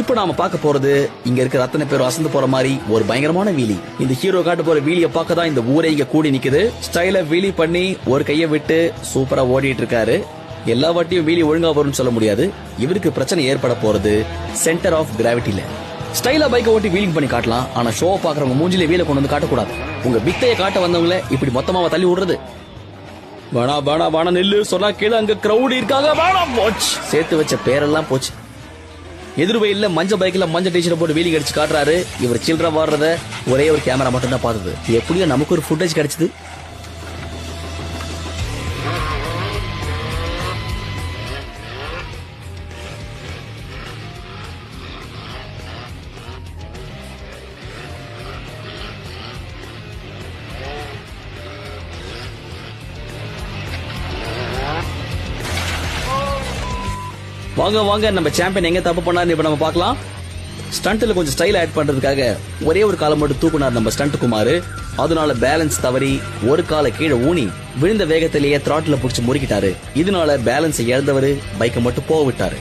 இப்ப நாம பார்க்க போறது இங்க இருக்கிற அத்தனை பேரும் அசந்து போற மாதிரி ஒரு பயங்கரமான வீலி. இந்த ஹீரோ காட்ட போற வீலிய பார்க்க தான் இந்த ஊரே இங்க கூடி நிக்குது. ஸ்டைல வீலி பண்ணி ஒரு கைய விட்டு சூப்பரா ஓடிட்டு இருக்காரு. எல்லா வாட்டியும் வீலி ஒழுங்கா வரும்னு சொல்ல முடியாது. இவருக்கு பிரச்சனை ஏற்பட போறது சென்டர் ஆஃப் கிராவிட்டில. ஸ்டைலா பைக்கை ஓட்டி வீலிங் பண்ணி காட்டலாம், ஆனா ஷோ பாக்குறவங்க மூஞ்சிலே வீல கொண்டு வந்து காட்டக்கூடாது. உங்க பித்தைய காட்ட வந்தவங்கள இப்படி மொத்தமாவ தள்ளி விடுறது. வேணா வேணா வேணா நெல்லு சொன்னா கீழே அங்க கிரௌட் இருக்காங்க. வேணா போச்சு, சேர்த்து வச்ச பேரெல்லாம் போச்சு. எதிர்வையில மஞ்ச பைக்ல மஞ்ச டீஷர்ட் போட்டு வீலிங் அடிச்சு காட்டுறாரு. இவர் சில்லற வாடுறத ஒரே ஒரு கேமரா மட்டும் தான் பார்த்தது. எப்படியோ நமக்கு ஒரு ஃபுட்டேஜ் கிடைச்சது. வாங்க வாங்க, நம்ம சாம்பியன் எங்க தப்பு பண்ணாரு இப்ப நம்ம பார்க்கலாம். ஸ்டண்ட்ல கொஞ்சம் ஸ்டைல் ஆட் பண்றதுக்காக ஒரே ஒரு காலை மட்டும் தூக்குனார் நம்ம ஸ்டண்ட் குமார். அதனால பேலன்ஸ் தவறி ஒரு காலை கீழே ஊனி விழுந்த வேகத்திலேயே த்ராட்டில புடிச்சு முறுக்கிட்டாரு. இதனால பேலன்ஸ் இழந்தவரு பைக்கை மட்டும் போக விட்டாரு.